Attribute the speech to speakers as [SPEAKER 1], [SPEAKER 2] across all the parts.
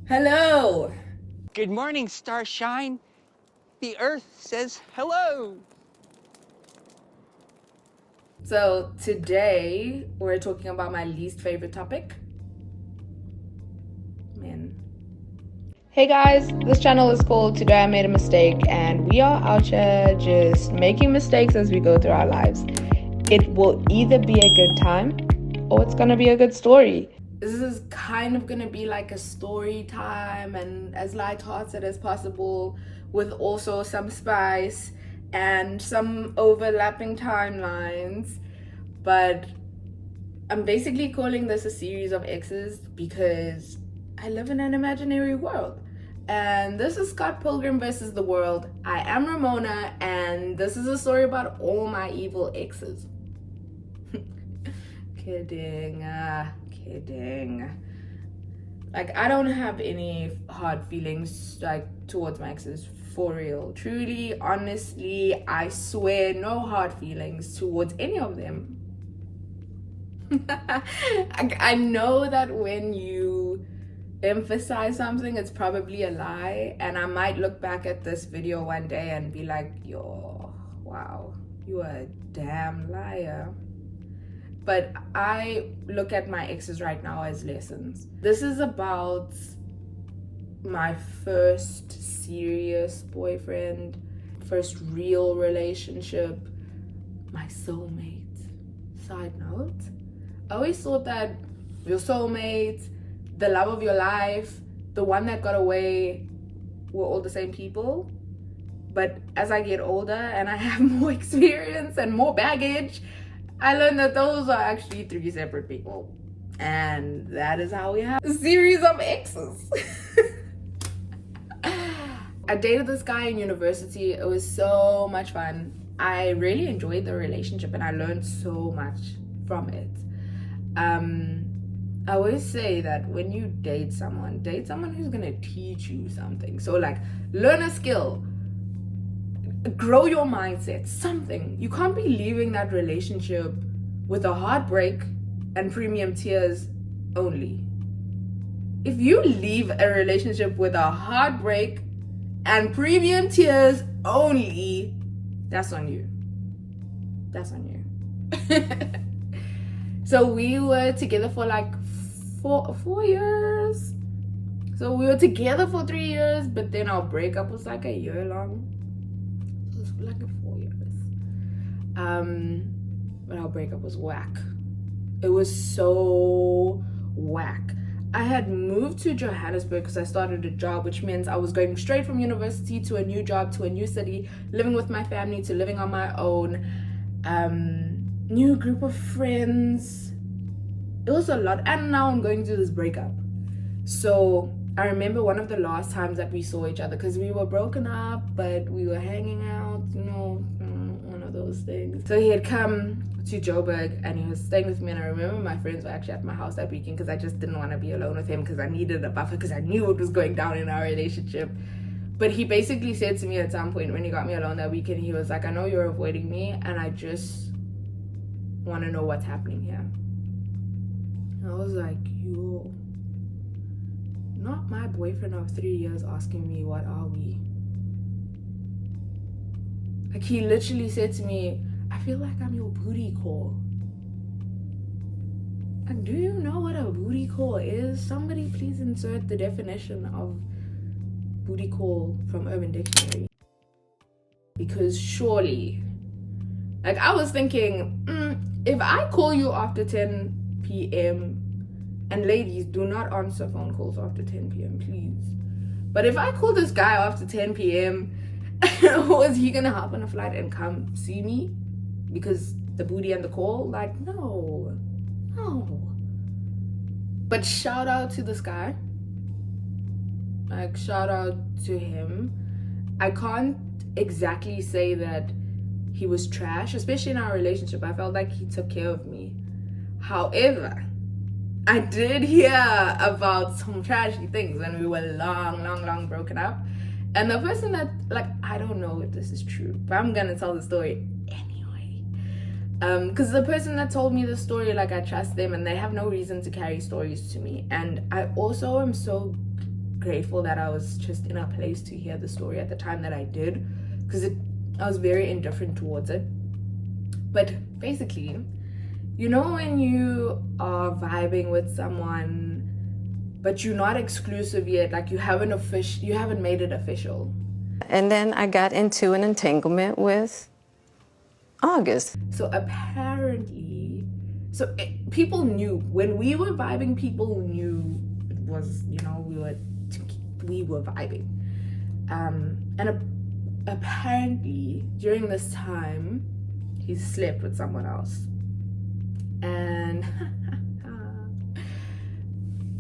[SPEAKER 1] Hello.
[SPEAKER 2] Good morning, Starshine. The Earth says hello.
[SPEAKER 1] So today we're talking about my least favorite topic, men.
[SPEAKER 3] Hey guys, this channel is called Today I Made a Mistake, and we are out here just making mistakes as we go through our lives. It will either be a good time or it's gonna be a good story.
[SPEAKER 1] This is kind of gonna be like a story time and as light-hearted as possible, with also some spice and some overlapping timelines. But I'm basically calling this a series of exes because I live in an imaginary world. And this is Scott Pilgrim versus the world. I am Ramona, and this is a story about all my evil exes. Kidding. Like, I don't have any hard feelings like towards my exes, for real. Truly, honestly, I swear, no hard feelings towards any of them. I know that when you emphasize something, it's probably a lie, and I might look back at this video one day and be like, yo, wow, you are a damn liar. But I look at my exes right now as lessons. This is about my first serious boyfriend, first real relationship, my soulmate. Side note, I always thought that your soulmate, the love of your life, the one that got away, were all the same people. But as I get older and I have more experience and more baggage, I learned that those are actually three separate people. And that is how we have a series of exes. I dated this guy in university. It was so much fun. I really enjoyed the relationship and I learned so much from it. I always say that when you date someone who's gonna teach you something. So like, learn a skill, grow your mindset, something. You can't be leaving that relationship with a heartbreak and premium tears only. If you leave a relationship with a heartbreak and premium tears only, that's on you. That's on you. So we were together for like four years. So we were together for 3 years, but then our breakup was like a year long. So it was like 4 years. But our breakup was whack. It was so whack. I had moved to Johannesburg because I started a job, which means I was going straight from university to a new job, to a new city, living with my family, to living on my own. New group of friends. It was a lot. And now I'm going through this breakup. So I remember one of the last times that we saw each other, because we were broken up, but we were hanging out, one of those things. So he had come to Joburg and he was staying with me, and I remember my friends were actually at my house that weekend because I just didn't want to be alone with him, because I needed a buffer, because I knew what was going down in our relationship. But he basically said to me at some point when he got me alone that weekend, he was like, I know you're avoiding me and I just want to know what's happening here. And I was like, yo, not my boyfriend of 3 years asking me what are we. Like, he literally said to me, I feel like I'm your booty call. Like, do you know what a booty call is? Somebody please insert the definition of booty call from Urban Dictionary. Because surely, like, I was thinking, if I call you after 10 p.m, and ladies, do not answer phone calls after 10 p.m, please. But if I call this guy after 10 p.m, was he gonna hop on a flight and come see me? Because the booty and the call? Like, no. But shout out to this guy. Like, shout out to him. I can't exactly say that he was trash, especially in our relationship. I felt like he took care of me. However, I did hear about some trashy things when we were long broken up. And the person that, like, I don't know if this is true, but I'm gonna tell the story anyway. Because the person that told me the story, like, I trust them and they have no reason to carry stories to me. And I also am so grateful that I was just in a place to hear the story at the time that I did, because I was very indifferent towards it. But basically, you know, when you are vibing with someone but you're not exclusive yet, like you haven't made it official.
[SPEAKER 4] And then I got into an entanglement with August.
[SPEAKER 1] So apparently, people knew when we were vibing. People knew it was, you know, we were vibing. And apparently during this time, he slept with someone else. And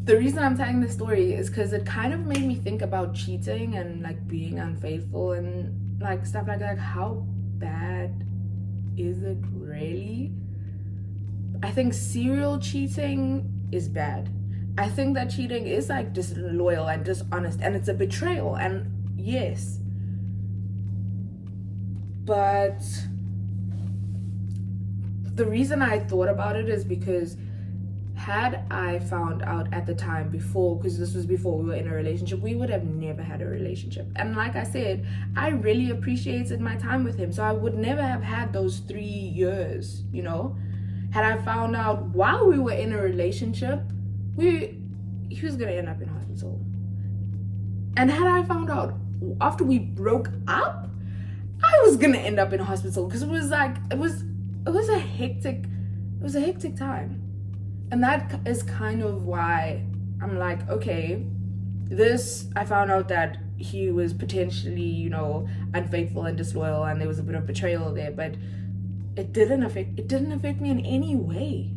[SPEAKER 1] the reason I'm telling this story is because it kind of made me think about cheating and like being unfaithful and like stuff like that. Like, how bad is it really? I think serial cheating is bad. I think that cheating is like disloyal and dishonest, and it's a betrayal, and yes. But the reason I thought about it is because had I found out at the time before, because this was before we were in a relationship, we would have never had a relationship. And like I said, I really appreciated my time with him, so I would never have had those 3 years, you know. Had I found out while we were in a relationship, he was gonna end up in hospital. And had I found out after we broke up, I was gonna end up in hospital, because it was a hectic time. And that is kind of why I'm like, okay, I found out that he was potentially, you know, unfaithful and disloyal, and there was a bit of betrayal there, but it didn't affect me in any way.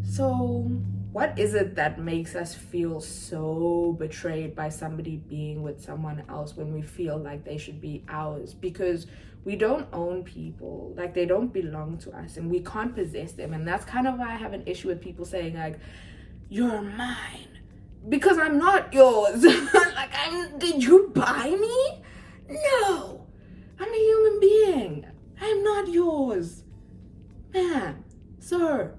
[SPEAKER 1] So what is it that makes us feel so betrayed by somebody being with someone else when we feel like they should be ours? Because we don't own people, like they don't belong to us, and we can't possess them. And that's kind of why I have an issue with people saying like, you're mine, because I'm not yours. Like, did you buy me? No, I'm a human being. I'm not yours, man, sir.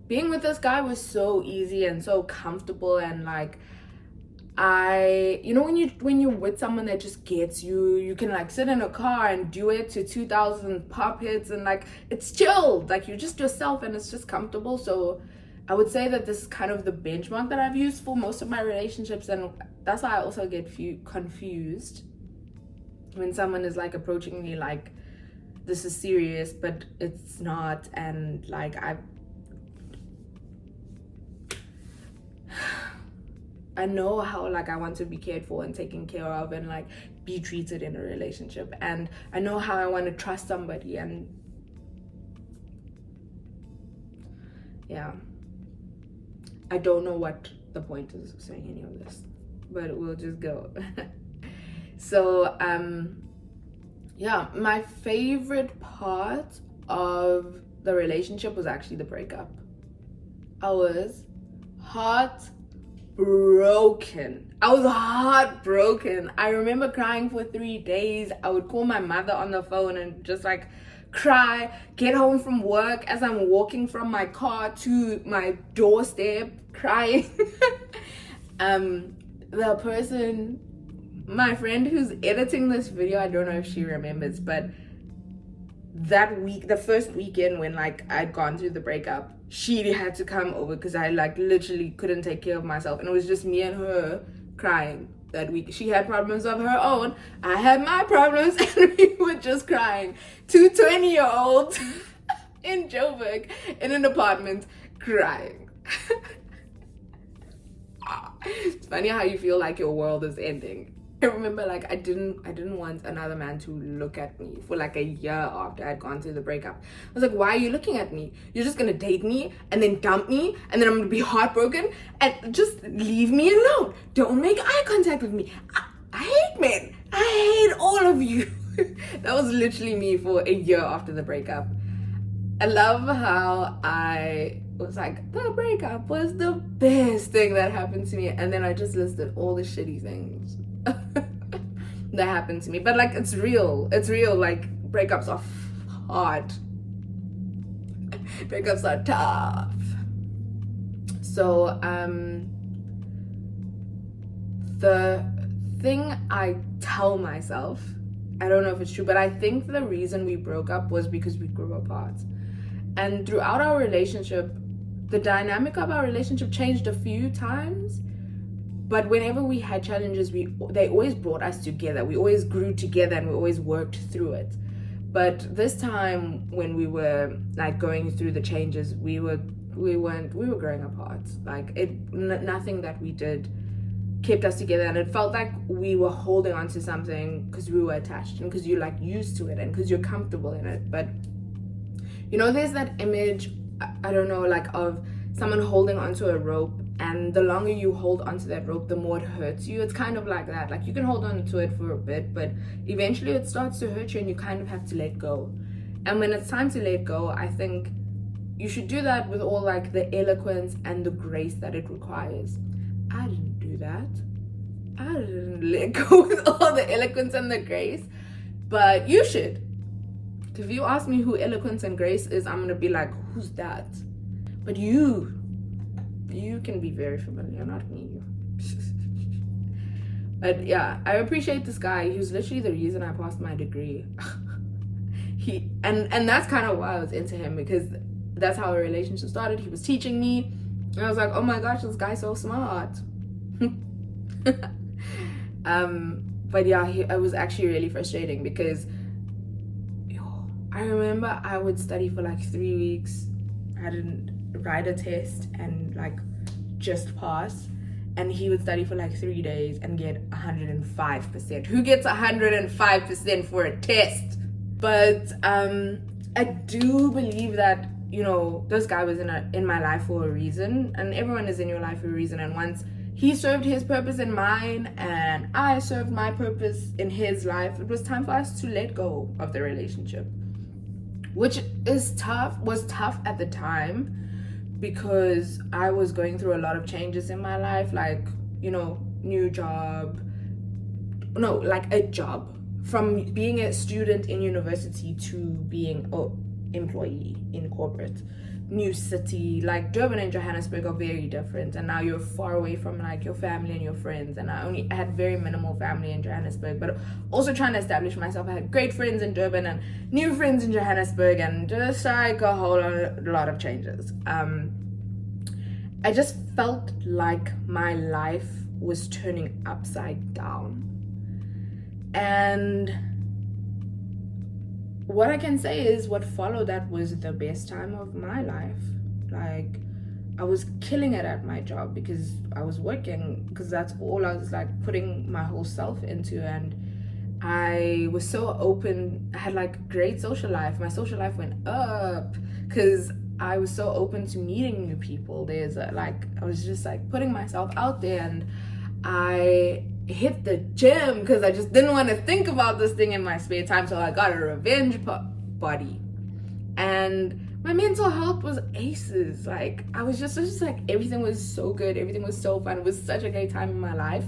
[SPEAKER 1] Being with this guy was so easy and so comfortable, and like, you know, when you're with someone that just gets you, you can like sit in a car and do it to 2,000 pop hits, and like it's chilled, like you're just yourself and it's just comfortable. So I would say that this is kind of the benchmark that I've used for most of my relationships, and that's why I also get confused when someone is like approaching me like this is serious, but it's not. And like I know how like I want to be cared for and taken care of and like be treated in a relationship, and I know how I want to trust somebody, and yeah, I don't know what the point is of saying any of this, but we'll just go. So yeah, my favorite part of the relationship was actually the breakup. I was heartbroken. I remember crying for 3 days. I would call my mother on the phone and just like cry, get home from work as I'm walking from my car to my doorstep crying. The person, my friend who's editing this video, I don't know if she remembers, but that week, the first weekend when like I'd gone through the breakup, she had to come over because I like literally couldn't take care of myself, and it was just me and her crying that week. She had problems of her own, I had my problems, and we were just crying. 2 20-year-olds in Joburg in an apartment crying. It's funny how you feel like your world is ending. I remember like I didn't want another man to look at me for like a year after I'd gone through the breakup. I was like, why are you looking at me? You're just gonna date me and then dump me, and then I'm gonna be heartbroken, and just leave me alone. Don't make eye contact with me. I hate men. I hate all of you. That was literally me for a year after the breakup. I love how I was like, the breakup was the best thing that happened to me, and then I just listed all the shitty things that happened to me. But like, it's real, like breakups are hard. Breakups are tough. So the thing I tell myself, I don't know if it's true, but I think the reason we broke up was because we grew apart. And throughout our relationship, the dynamic of our relationship changed a few times, but whenever we had challenges, they always brought us together. We always grew together and we always worked through it. But this time when we were like going through the changes, we were growing apart. Like nothing that we did kept us together, and it felt like we were holding on to something because we were attached and because you're like used to it and because you're comfortable in it. But you know, there's that image, I don't know, like of someone holding onto a rope, and the longer you hold onto that rope, the more it hurts you. It's kind of like that. Like you can hold on to it for a bit, but eventually it starts to hurt you and you kind of have to let go. And when it's time to let go, I think you should do that with all like the eloquence and the grace that it requires. I didn't do that. I didn't let go with all the eloquence and the grace, but you should. If you ask me who eloquence and grace is, I'm gonna be like, who's that? But you can be very familiar, not me. But yeah, I appreciate this guy. He was literally the reason I passed my degree. And that's kind of why I was into him, because that's how our relationship started. He was teaching me, and I was like, oh my gosh, this guy's so smart. But yeah, it was actually really frustrating because I remember I would study for like 3 weeks. I didn't write a test and like just pass, and he would study for like 3 days and get 105%. Who gets 105% for a test? But I do believe that, you know, this guy was in my life for a reason, and everyone is in your life for a reason. And once he served his purpose in mine and I served my purpose in his life, it was time for us to let go of the relationship, which was tough at the time because I was going through a lot of changes in my life, like, you know, a job, from being a student in university to being an employee in corporate. New city, like Durban and Johannesburg are very different, and now you're far away from like your family and your friends. And I had very minimal family in Johannesburg, but also trying to establish myself. I had great friends in Durban and new friends in Johannesburg, and just like a whole lot of changes. I just felt like my life was turning upside down. And what I can say is what followed that was the best time of my life. Like, I was killing it at my job because I was working, because that's all I was like putting my whole self into. And I was so open. I had like great social life. My social life went up because I was so open to meeting new people. I was just like putting myself out there, and I hit the gym because I just didn't want to think about this thing in my spare time. So I got a revenge body, and my mental health was aces. Like, I was just like, everything was so good, everything was so fun. It was such a great time in my life.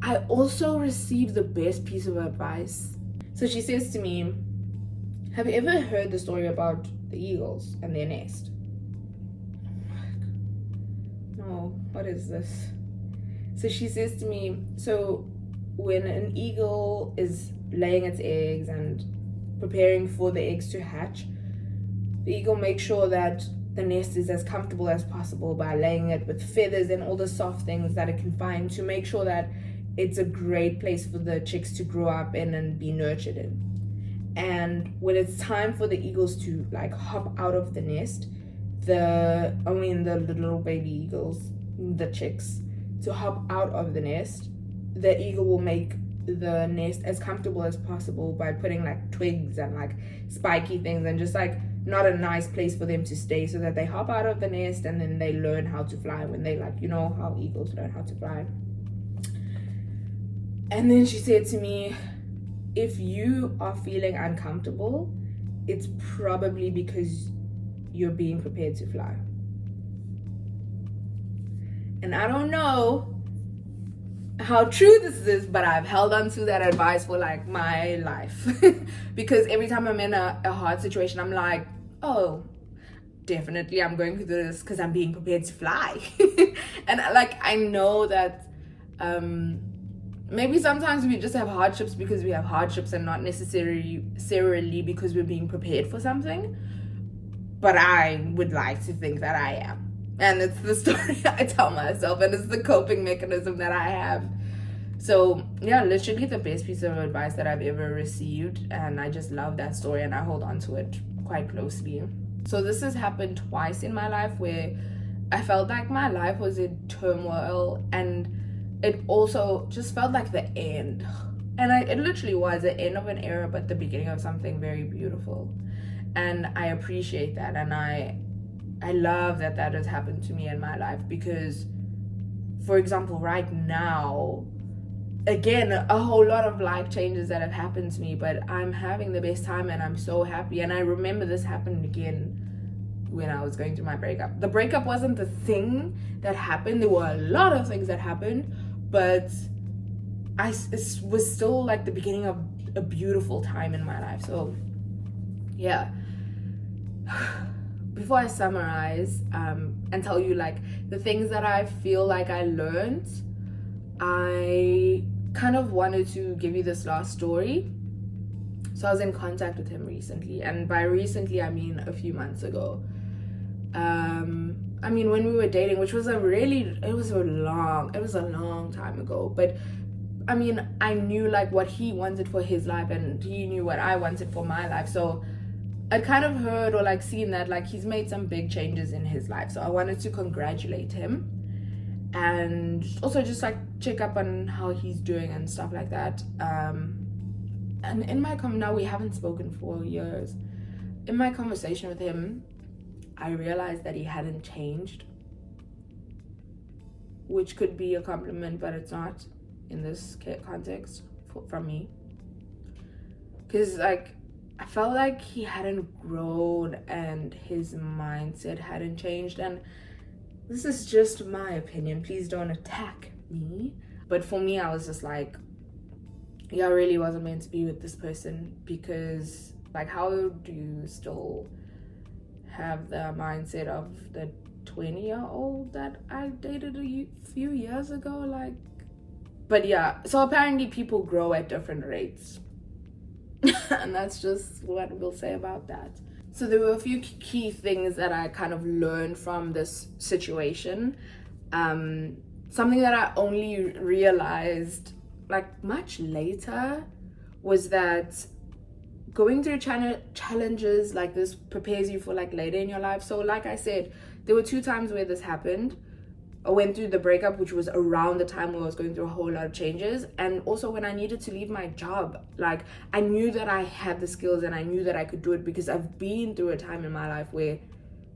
[SPEAKER 1] I also received the best piece of advice. So she says to me, have you ever heard the story about the eagles and their nest? No, what is this? So she says to me, so when an eagle is laying its eggs and preparing for the eggs to hatch, the eagle makes sure that the nest is as comfortable as possible by laying it with feathers and all the soft things that it can find, to make sure that it's a great place for the chicks to grow up in and be nurtured in. And when it's time for the eagles to like hop out of the nest, the little baby eagles, the chicks, to hop out of the nest, the eagle will make the nest as comfortable as possible by putting like twigs and like spiky things and just like not a nice place for them to stay, so that they hop out of the nest and then they learn how to fly when they, like, you know how eagles learn how to fly. And then she said to me, if you are feeling uncomfortable, it's probably because you're being prepared to fly. And I don't know how true this is, but I've held on to that advice for like my life. Because every time I'm in a hard situation, I'm like, oh, definitely I'm going through this because I'm being prepared to fly. And like, I know that Maybe sometimes we just have hardships because we have hardships and not necessarily because we're being prepared for something. But I would like to think that I am. And it's the story I tell myself, and it's the coping mechanism that I have. So yeah, literally the best piece of advice that I've ever received, and I just love that story and I hold on to it quite closely. So this has happened twice in my life where I felt like my life was in turmoil, and it also just felt like the end. And it literally was the end of an era, but the beginning of something very beautiful. And I appreciate that, and I love that has happened to me in my life, because for example right now, again, a whole lot of life changes that have happened to me, but I'm having the best time and I'm so happy. And I remember this happened again when I was going through my breakup. The breakup wasn't the thing that happened. There were a lot of things that happened, but it was still like the beginning of a beautiful time in my life. So yeah. Before I summarize and tell you like the things that I feel like I learned, I kind of wanted to give you this last story. So I was in contact with him recently, and by recently I mean a few months ago. I mean when we were dating, which was a long time ago, but I mean I knew like what he wanted for his life and he knew what I wanted for my life. So I kind of heard or like seen that like he's made some big changes in his life. So I wanted to congratulate him and also just like check up on how he's doing and stuff like that. And in my now we haven't spoken for years. In my conversation with him, I realized that he hadn't changed, which could be a compliment, but it's not in this context from me. Because like I felt like he hadn't grown and his mindset hadn't changed. And this is just my opinion, please don't attack me. But for me, I was just like, yeah, I really wasn't meant to be with this person, because like how do you still have the mindset of the 20-year-old that I dated a few years ago? Like, but yeah, so apparently people grow at different rates. And that's just what we'll say about that. So there were a few key things that I kind of learned from this situation. Something that I only realized like much later was that going through challenges like this prepares you for like later in your life. So like I said, there were 2 times where this happened. I went through the breakup, which was around the time where I was going through a whole lot of changes, and also when I needed to leave my job. Like I knew that I had the skills and I knew that I could do it, because I've been through a time in my life where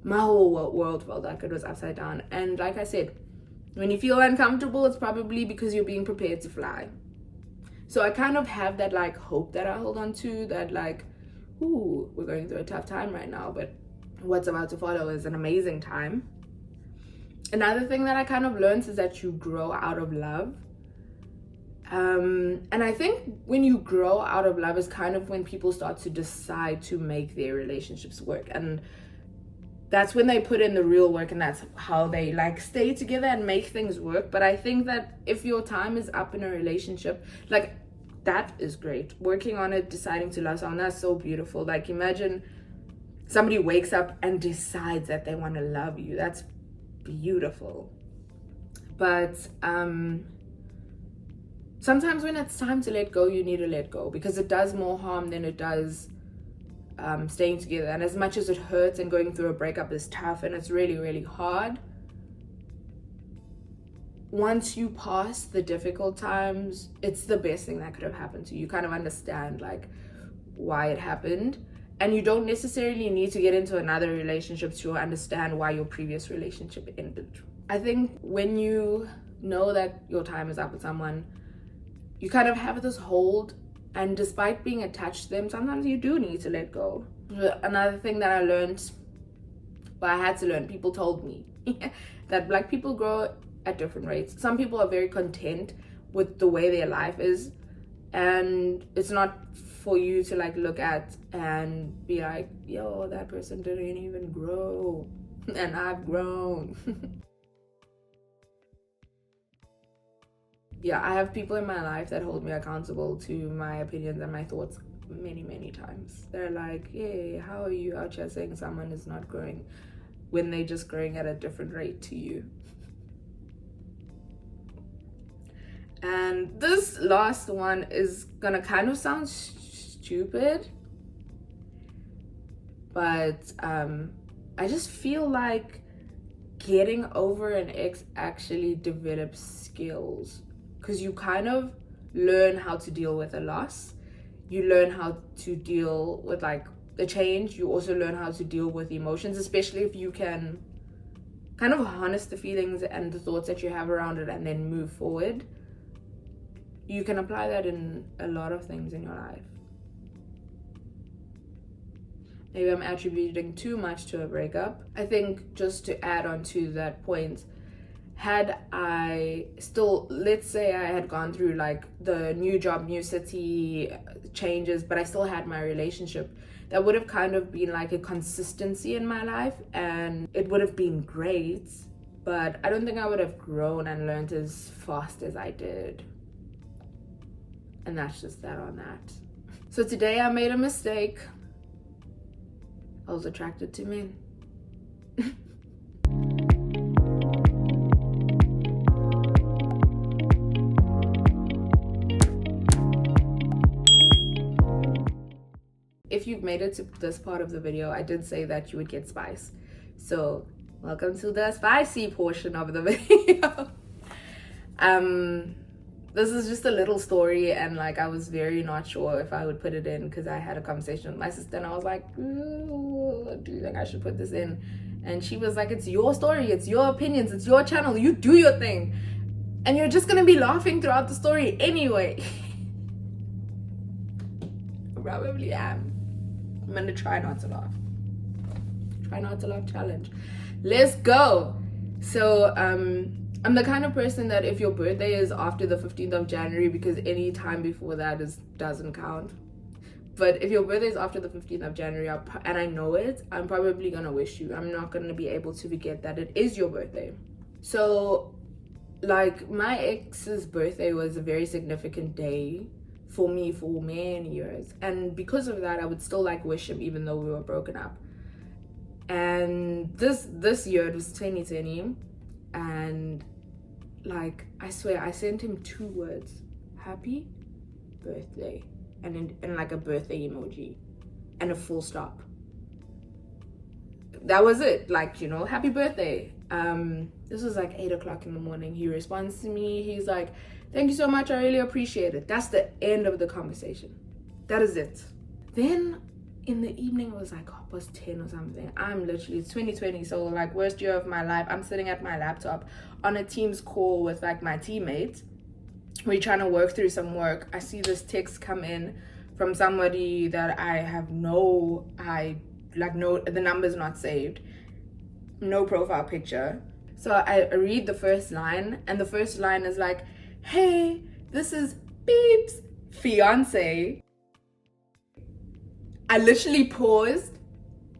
[SPEAKER 1] my whole world felt like it was upside down. And like I said, when you feel uncomfortable, it's probably because you're being prepared to fly. So I kind of have that like hope that I hold on to, that like, ooh, we're going through a tough time right now, but what's about to follow is an amazing time. Another thing that I kind of learned is that you grow out of love. And I think when you grow out of love is kind of when people start to decide to make their relationships work. And that's when they put in the real work, and that's how they like stay together and make things work. But I think that if your time is up in a relationship, like that is great. Working on it, deciding to love someone, that's so beautiful. Like imagine somebody wakes up and decides that they want to love you. That's beautiful. But sometimes when it's time to let go, you need to let go, because it does more harm than it does staying together. And as much as it hurts and going through a breakup is tough and it's really, really hard, once you pass the difficult times, it's the best thing that could have happened to you. You kind of understand like why it happened. And you don't necessarily need to get into another relationship to understand why your previous relationship ended. I think when you know that your time is up with someone, you kind of have this hold, and despite being attached to them, sometimes you do need to let go. Another thing that I learned, well, I had to learn, people told me that Black people grow at different rates. Some people are very content with the way their life is, and it's not for you to like look at and be like, yo, that person didn't even grow and I've grown. yeah, I have people in my life that hold me accountable to my opinions and my thoughts many times. They're like, hey, how are you out here saying someone is not growing when they're just growing at a different rate to you? And this last one is gonna kind of sound stupid, but I just feel like getting over an ex actually develops skills, because you kind of learn how to deal with a loss. You learn how to deal with like the change. You also learn how to deal with emotions, especially if you can kind of harness the feelings and the thoughts that you have around it and then move forward. You can apply that in a lot of things in your life. Maybe I'm attributing too much to a breakup. I think, just to add on to that point, had I still, let's say I had gone through like the new job, new city changes, but I still had my relationship, that would have kind of been like a consistency in my life, and it would have been great, but I don't think I would have grown and learned as fast as I did. And that's just that on that. So today I made a mistake. I was attracted to men. If you've made it to this part of the video, I did say that you would get spice. So welcome to the spicy portion of the video. This is just a little story, and like I was very not sure if I would put it in, because I had a conversation with my sister and I was like, ooh, do you think I should put this in? And she was like, it's your story, it's your opinions, it's your channel, you do your thing, and you're just gonna be laughing throughout the story anyway. Probably am. I'm gonna try not to laugh. Try not to laugh challenge. Let's go. So I'm the kind of person that if your birthday is after the 15th of January, because any time before that doesn't count. But if your birthday is after the 15th of January, and I know it, I'm probably gonna wish you. I'm not gonna be able to forget that it is your birthday. So like my ex's birthday was a very significant day for me for many years, and because of that I would still like wish him even though we were broken up. And this year, it was 2020, and like I swear I sent him 2 words: happy birthday, and like a birthday emoji and a full stop. That was it. Like, you know, happy birthday. This was like 8 o'clock in the morning. He responds to me, he's like, thank you so much, I really appreciate it. That's the end of the conversation. That is it. Then in the evening, it was like 10 or something. I'm literally, it's 2020, so like worst year of my life. I'm sitting at my laptop on a Teams call with like my teammates. We're trying to work through some work. I see this text come in from somebody that I have no, the number's not saved, no profile picture. So I read the first line, and the first line is like, hey, this is Beep's fiance. I literally paused,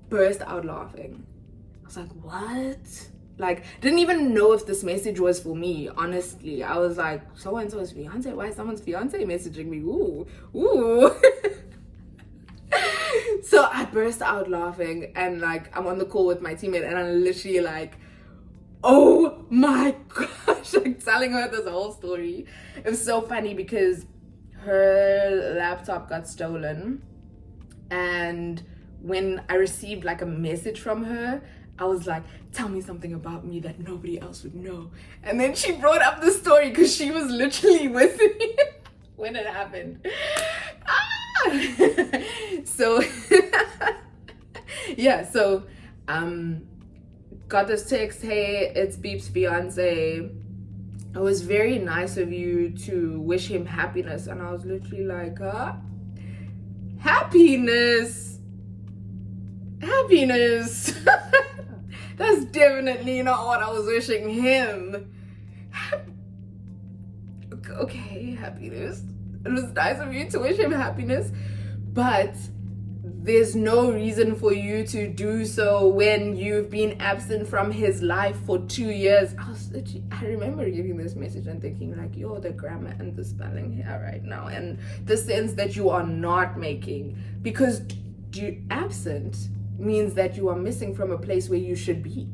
[SPEAKER 1] burst out laughing. I was like, what? Like, didn't even know if this message was for me, honestly. I was like, so-and-so's fiance? Why is someone's fiance messaging me? Ooh. So I burst out laughing, and like, I'm on the call with my teammate, and I'm literally like, oh my gosh, like telling her this whole story. It was so funny because her laptop got stolen, and when I received like a message from her, I was like, tell me something about me that nobody else would know. And then she brought up the story because she was literally with me when it happened. So yeah, so got this text, hey, it's Beep's fiance. It was very nice of you to wish him happiness. And I was literally like, huh? Happiness. That's definitely not what I was wishing him. Okay, happiness. It was nice of you to wish him happiness, but there's no reason for you to do so when you've been absent from his life for 2 years. I remember reading this message and thinking like, yo, the grammar and the spelling here right now, and the sense that you are not making, because absent means that you are missing from a place where you should be.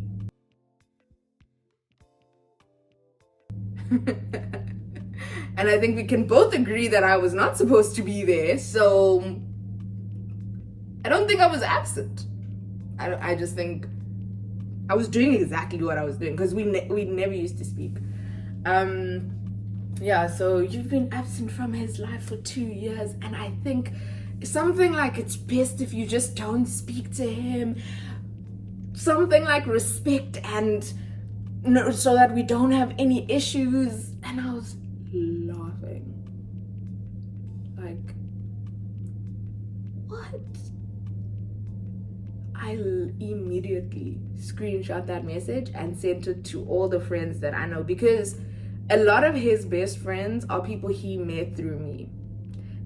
[SPEAKER 1] And I think we can both agree that I was not supposed to be there, so I don't think I was absent. I just think I was doing exactly what I was doing, because we never used to speak. Yeah, so you've been absent from his life for 2 years, and I think something like it's best if you just don't speak to him. Something like respect and no, so that we don't have any issues. And I was laughing. Like, what? I immediately screenshot that message and sent it to all the friends that I know, because a lot of his best friends are people he met through me.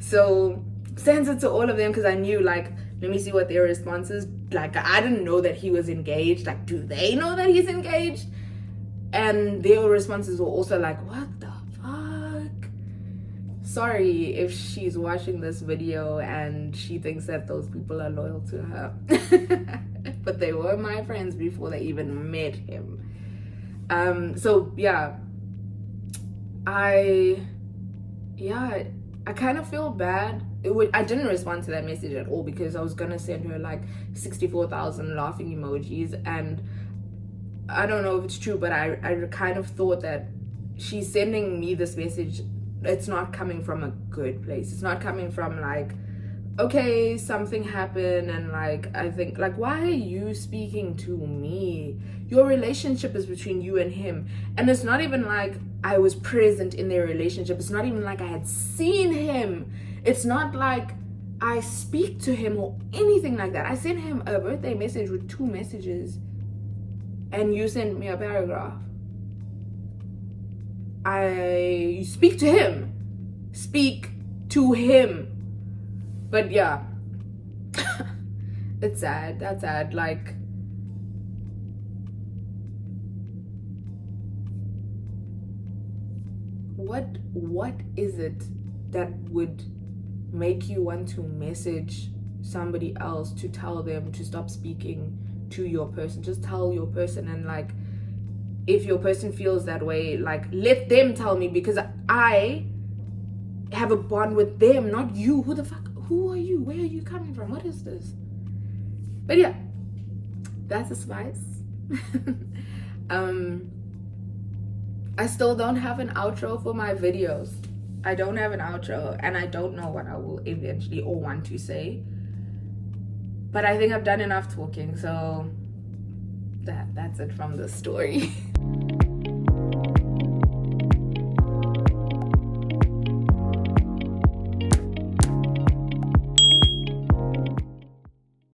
[SPEAKER 1] So sent it to all of them, because I knew, like, let me see what their response is. Like, I didn't know that he was engaged. Like, do they know that he's engaged? And their responses were also like, what the fuck? Sorry if she's watching this video and she thinks that those people are loyal to her. But they were my friends before they even met him. So yeah, I kind of feel bad. I didn't respond to that message at all, because I was gonna send her like 64,000 laughing emojis, and I don't know if it's true, but I kind of thought that she's sending me this message, it's not coming from a good place. It's not coming from like, okay, something happened, and like, I think like, why are you speaking to me? Your relationship is between you and him, and it's not even like I was present in their relationship. It's not even like I had seen him. It's not like I speak to him or anything like that. I sent him a birthday message with 2 messages, and you sent me a paragraph. I speak to him. Speak to him. But yeah, it's sad. That's sad. Like, what is it that would make you want to message somebody else to tell them to stop speaking to your person? Just tell your person, and like, if your person feels that way, like, let them tell me, because I have a bond with them, not you. Who are you? Where are you coming from? What is this? But yeah, that's a spice. I still don't have an outro for my videos. I don't have an outro, and I don't know what I will eventually or want to say. But I think I've done enough talking, so that's it from the story.